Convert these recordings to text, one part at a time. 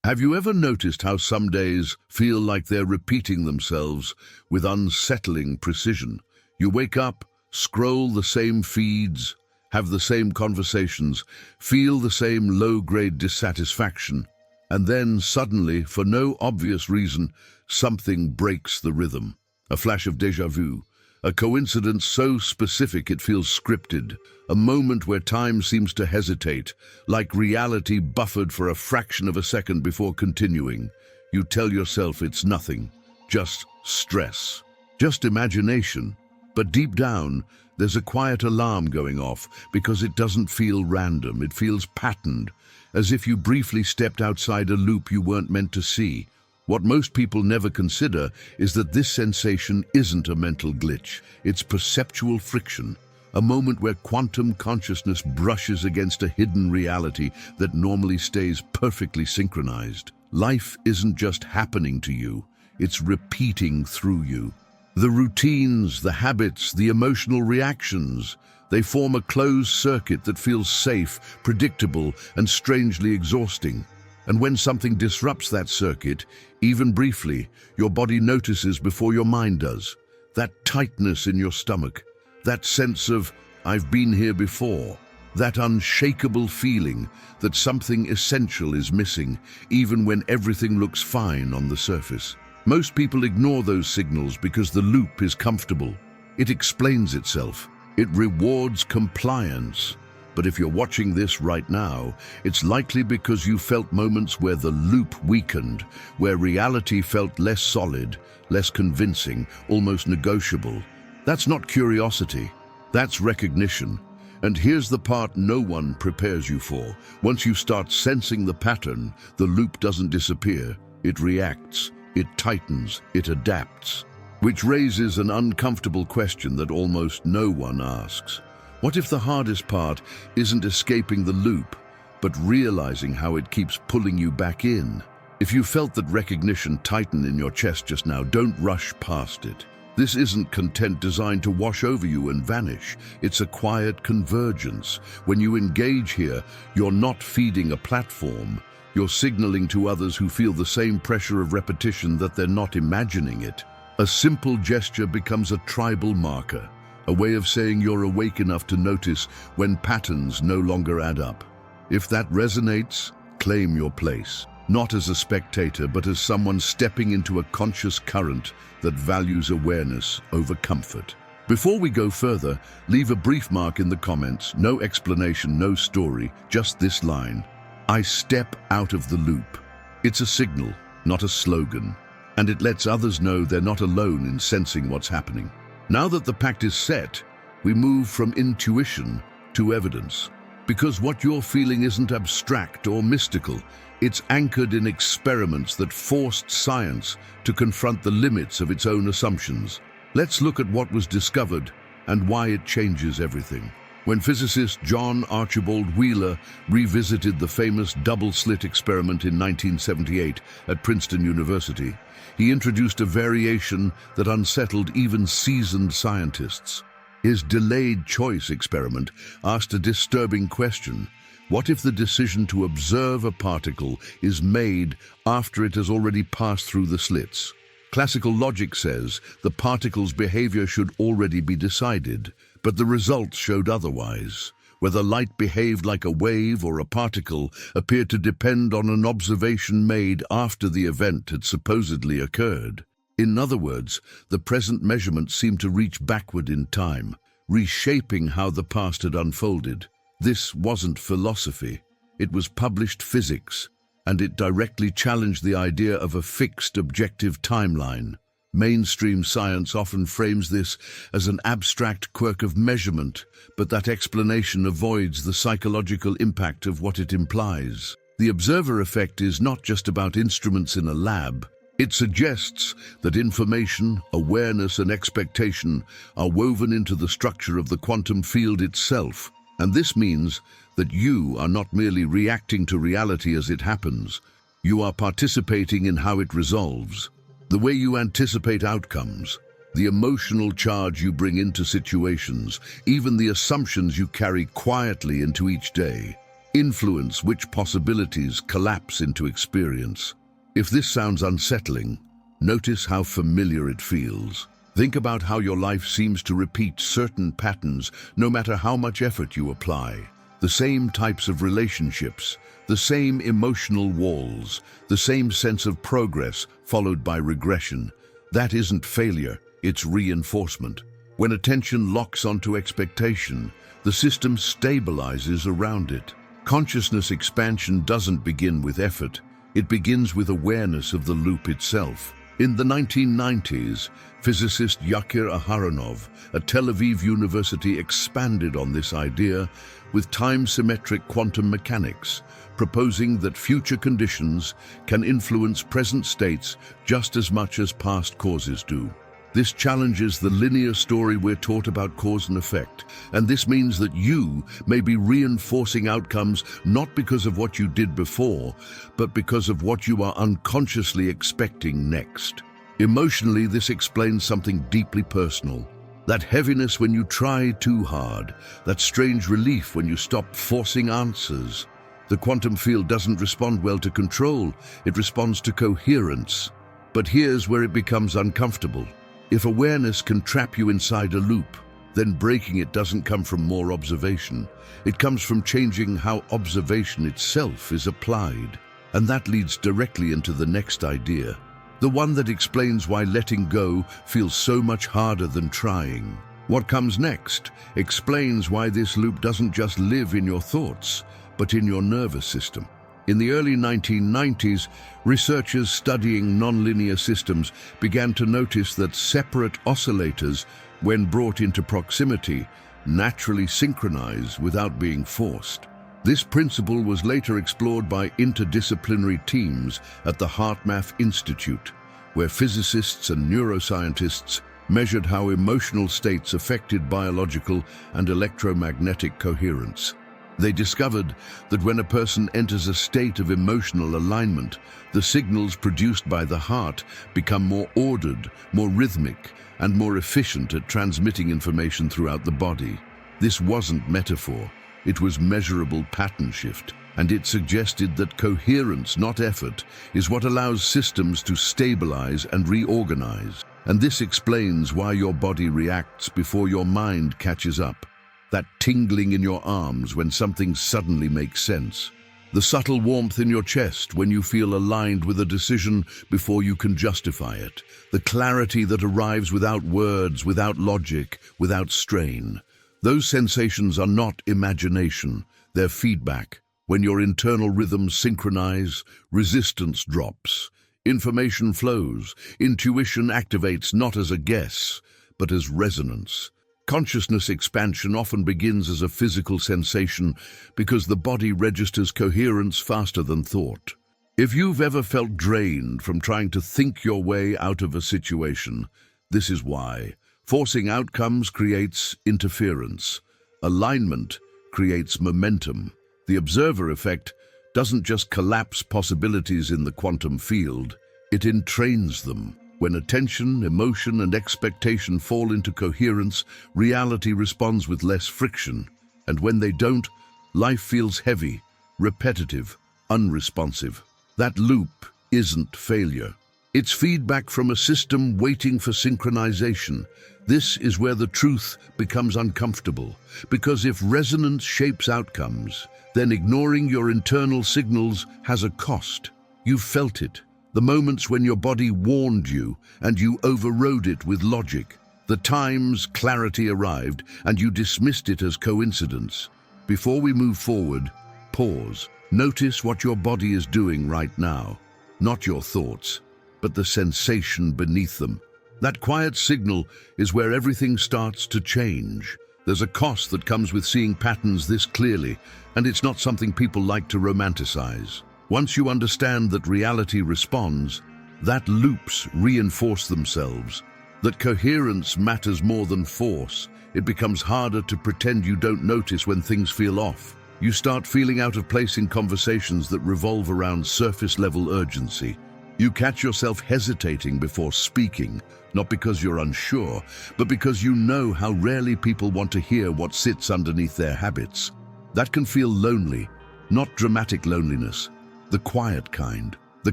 Have you ever noticed how some days feel like they're repeating themselves with unsettling precision? You wake up, scroll the same feeds, have the same conversations, feel the same low-grade dissatisfaction, and then suddenly, for no obvious reason, something breaks the rhythm. A flash of déjà vu, a coincidence so specific it feels scripted, a moment where time seems to hesitate, like reality buffered for a fraction of a second before continuing. You tell yourself it's nothing, just stress, just imagination. But deep down, there's a quiet alarm going off because it doesn't feel random, it feels patterned, as if you briefly stepped outside a loop you weren't meant to see. What most people never consider is that this sensation isn't a mental glitch, it's perceptual friction, a moment where quantum consciousness brushes against a hidden reality that normally stays perfectly synchronized. Life isn't just happening to you, it's repeating through you. The routines, the habits, the emotional reactions, they form a closed circuit that feels safe, predictable, and strangely exhausting. And when something disrupts that circuit, even briefly, your body notices before your mind does. That tightness in your stomach, that sense of, I've been here before, that unshakable feeling that something essential is missing, even when everything looks fine on the surface. Most people ignore those signals because the loop is comfortable. It explains itself. It rewards compliance. But if you're watching this right now, it's likely because you felt moments where the loop weakened, where reality felt less solid, less convincing, almost negotiable. That's not curiosity, that's recognition. And here's the part no one prepares you for. Once you start sensing the pattern, the loop doesn't disappear, it reacts, it tightens, it adapts. Which raises an uncomfortable question that almost no one asks. What if the hardest part isn't escaping the loop, but realizing how it keeps pulling you back in? If you felt that recognition tighten in your chest just now, don't rush past it. This isn't content designed to wash over you and vanish. It's a quiet convergence. When you engage here, you're not feeding a platform. You're signaling to others who feel the same pressure of repetition that they're not imagining it. A simple gesture becomes a tribal marker, a way of saying you're awake enough to notice when patterns no longer add up. If that resonates, claim your place, not as a spectator, but as someone stepping into a conscious current that values awareness over comfort. Before we go further, leave a brief mark in the comments, no explanation, no story, just this line: I step out of the loop. It's a signal, not a slogan, and it lets others know they're not alone in sensing what's happening. Now that the pact is set, we move from intuition to evidence. Because what you're feeling isn't abstract or mystical, it's anchored in experiments that forced science to confront the limits of its own assumptions. Let's look at what was discovered and why it changes everything. When physicist John Archibald Wheeler revisited the famous double-slit experiment in 1978 at Princeton University, he introduced a variation that unsettled even seasoned scientists. His delayed choice experiment asked a disturbing question. What if the decision to observe a particle is made after it has already passed through the slits? Classical logic says the particle's behavior should already be decided, but the results showed otherwise. Whether light behaved like a wave or a particle appeared to depend on an observation made after the event had supposedly occurred. In other words, the present measurement seemed to reach backward in time, reshaping how the past had unfolded. This wasn't philosophy, it was published physics, and it directly challenged the idea of a fixed objective timeline. Mainstream science often frames this as an abstract quirk of measurement, but that explanation avoids the psychological impact of what it implies. The observer effect is not just about instruments in a lab. It suggests that information, awareness, and expectation are woven into the structure of the quantum field itself. And this means that you are not merely reacting to reality as it happens. You are participating in how it resolves. The way you anticipate outcomes, the emotional charge you bring into situations, even the assumptions you carry quietly into each day. influence which possibilities collapse into experience. If this sounds unsettling, notice how familiar it feels. Think about how your life seems to repeat certain patterns no matter how much effort you apply. The same types of relationships, the same emotional walls, the same sense of progress followed by regression. That isn't failure, it's reinforcement. When attention locks onto expectation, the system stabilizes around it. Consciousness expansion doesn't begin with effort, it begins with awareness of the loop itself. In the 1990s, physicist Yakir Aharonov at Tel Aviv University expanded on this idea with time-symmetric quantum mechanics, proposing that future conditions can influence present states just as much as past causes do. This challenges the linear story we're taught about cause and effect, and this means that you may be reinforcing outcomes not because of what you did before, but because of what you are unconsciously expecting next. Emotionally, this explains something deeply personal. That heaviness when you try too hard, that strange relief when you stop forcing answers. The quantum field doesn't respond well to control, it responds to coherence. But here's where it becomes uncomfortable. If awareness can trap you inside a loop, then breaking it doesn't come from more observation. It comes from changing how observation itself is applied. And that leads directly into the next idea. The one that explains why letting go feels so much harder than trying. What comes next explains why this loop doesn't just live in your thoughts, but in your nervous system. In the early 1990s, researchers studying nonlinear systems began to notice that separate oscillators, when brought into proximity, naturally synchronize without being forced. This principle was later explored by interdisciplinary teams at the HeartMath Institute, where physicists and neuroscientists measured how emotional states affected biological and electromagnetic coherence. They discovered that when a person enters a state of emotional alignment, the signals produced by the heart become more ordered, more rhythmic, and more efficient at transmitting information throughout the body. This wasn't metaphor, it was measurable pattern shift, and it suggested that coherence, not effort, is what allows systems to stabilize and reorganize. And this explains why your body reacts before your mind catches up. That tingling in your arms when something suddenly makes sense. The subtle warmth in your chest when you feel aligned with a decision before you can justify it. The clarity that arrives without words, without logic, without strain. Those sensations are not imagination, they're feedback. When your internal rhythms synchronize, resistance drops. Information flows. Intuition activates not as a guess, but as resonance. Consciousness expansion often begins as a physical sensation because the body registers coherence faster than thought. If you've ever felt drained from trying to think your way out of a situation, this is why. Forcing outcomes creates interference. Alignment creates momentum. The observer effect doesn't just collapse possibilities in the quantum field, it entrains them. When attention, emotion, and expectation fall into coherence, reality responds with less friction. And when they don't, life feels heavy, repetitive, unresponsive. That loop isn't failure. It's feedback from a system waiting for synchronization. This is where the truth becomes uncomfortable, because if resonance shapes outcomes, then ignoring your internal signals has a cost. You've felt it. The moments when your body warned you and you overrode it with logic. The times clarity arrived and you dismissed it as coincidence. Before we move forward, pause. Notice what your body is doing right now. Not your thoughts, but the sensation beneath them. That quiet signal is where everything starts to change. There's a cost that comes with seeing patterns this clearly, and it's not something people like to romanticize. Once you understand that reality responds, that loops reinforce themselves, that coherence matters more than force, it becomes harder to pretend you don't notice when things feel off. You start feeling out of place in conversations that revolve around surface-level urgency. You catch yourself hesitating before speaking, not because you're unsure, but because you know how rarely people want to hear what sits underneath their habits. That can feel lonely, Not dramatic loneliness, the quiet kind. The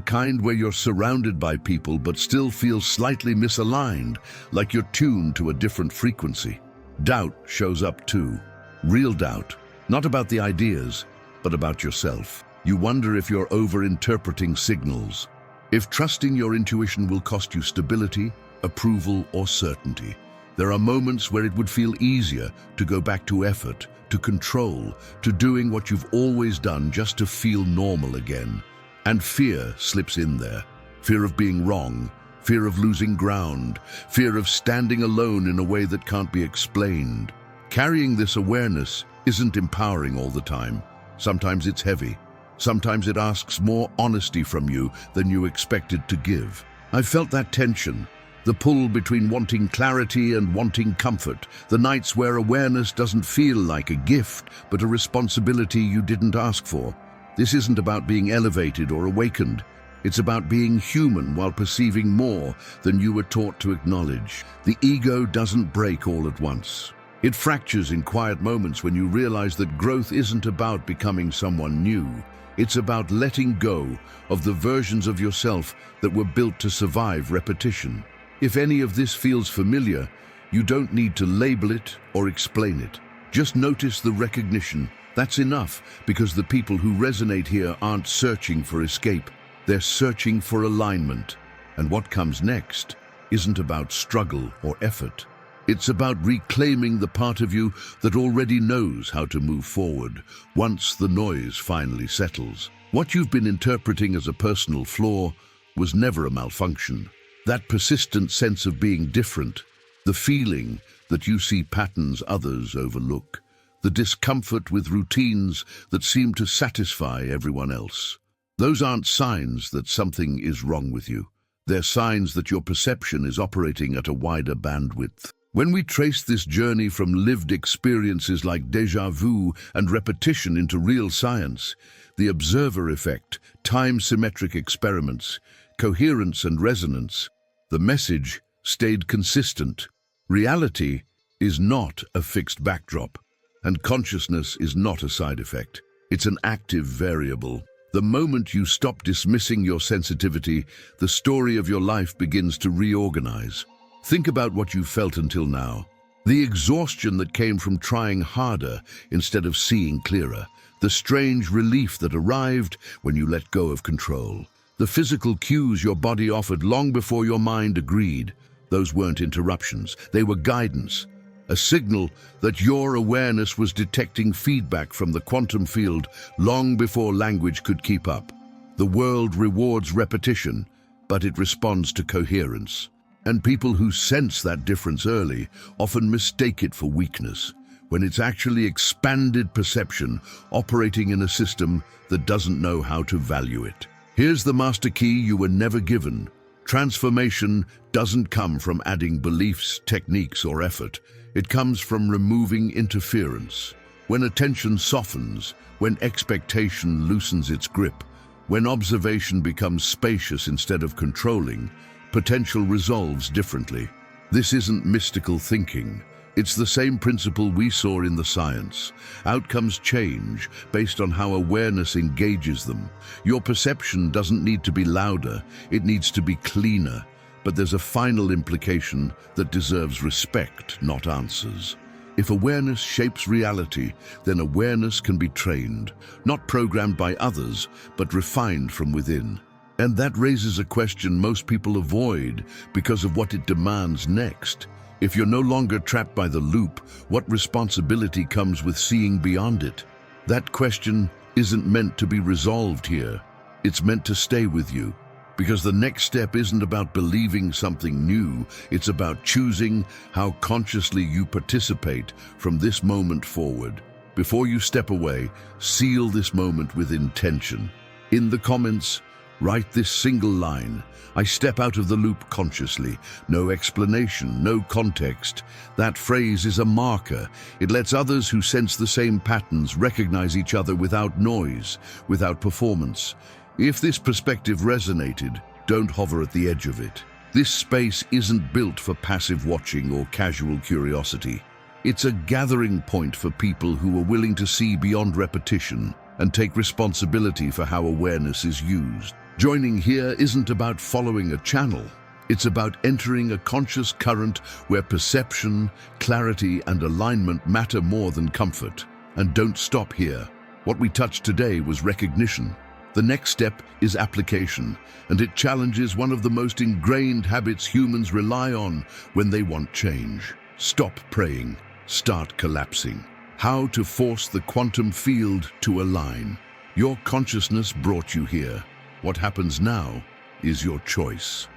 kind where you're surrounded by people but still feel slightly misaligned, like you're tuned to a different frequency. Doubt shows up too. Real doubt, not about the ideas, but about yourself. You wonder if you're over-interpreting signals, if trusting your intuition will cost you stability, approval, or certainty. There are moments where it would feel easier to go back to effort, to control, to doing what you've always done just to feel normal again. And fear slips in there. Fear of being wrong, fear of losing ground, fear of standing alone in a way that can't be explained. Carrying this awareness isn't empowering all the time. Sometimes it's heavy. Sometimes it asks more honesty from you than you expected to give. I've felt that tension, the pull between wanting clarity and wanting comfort, the nights where awareness doesn't feel like a gift, but a responsibility you didn't ask for. This isn't about being elevated or awakened. It's about being human while perceiving more than you were taught to acknowledge. The ego doesn't break all at once. It fractures in quiet moments when you realize that growth isn't about becoming someone new. It's about letting go of the versions of yourself that were built to survive repetition. If any of this feels familiar, you don't need to label it or explain it. Just notice the recognition. That's enough, because the people who resonate here aren't searching for escape. They're searching for alignment. And what comes next isn't about struggle or effort. It's about reclaiming the part of you that already knows how to move forward once the noise finally settles. What you've been interpreting as a personal flaw was never a malfunction. That persistent sense of being different, the feeling that you see patterns others overlook, the discomfort with routines that seem to satisfy everyone else. Those aren't signs that something is wrong with you. They're signs that your perception is operating at a wider bandwidth. When we trace this journey from lived experiences like déjà vu and repetition into real science, the observer effect, time-symmetric experiments, coherence and resonance, the message stayed consistent. Reality is not a fixed backdrop. And consciousness is not a side effect. It's an active variable. The moment you stop dismissing your sensitivity, the story of your life begins to reorganize. Think about what you felt until now. The exhaustion that came from trying harder instead of seeing clearer. The strange relief that arrived when you let go of control. The physical cues your body offered long before your mind agreed. Those weren't interruptions. They were guidance. A signal that your awareness was detecting feedback from the quantum field long before language could keep up. The world rewards repetition, but it responds to coherence. And people who sense that difference early often mistake it for weakness, when it's actually expanded perception operating in a system that doesn't know how to value it. Here's the master key you were never given. Transformation doesn't come from adding beliefs, techniques, or effort. It comes from removing interference. When attention softens, when expectation loosens its grip, when observation becomes spacious instead of controlling, potential resolves differently. This isn't mystical thinking. It's the same principle we saw in the science. Outcomes change based on how awareness engages them. Your perception doesn't need to be louder, it needs to be cleaner. But there's a final implication that deserves respect, not answers. If awareness shapes reality, then awareness can be trained, not programmed by others, but refined from within. And that raises a question most people avoid because of what it demands next. If you're no longer trapped by the loop, what responsibility comes with seeing beyond it? That question isn't meant to be resolved here. It's meant to stay with you. Because the next step isn't about believing something new, it's about choosing how consciously you participate from this moment forward. Before you step away, seal this moment with intention. In the comments, write this single line: I step out of the loop consciously. No explanation, no context. That phrase is a marker. It lets others who sense the same patterns recognize each other without noise, without performance. If this perspective resonated, don't hover at the edge of it. This space isn't built for passive watching or casual curiosity. It's a gathering point for people who are willing to see beyond repetition, and take responsibility for how awareness is used. Joining here isn't about following a channel. It's about entering a conscious current where perception, clarity, and alignment matter more than comfort. And don't stop here. What we touched today was recognition. The next step is application, and it challenges one of the most ingrained habits humans rely on when they want change. Stop praying, start collapsing. How to force the quantum field to align. Your consciousness brought you here. What happens now is your choice.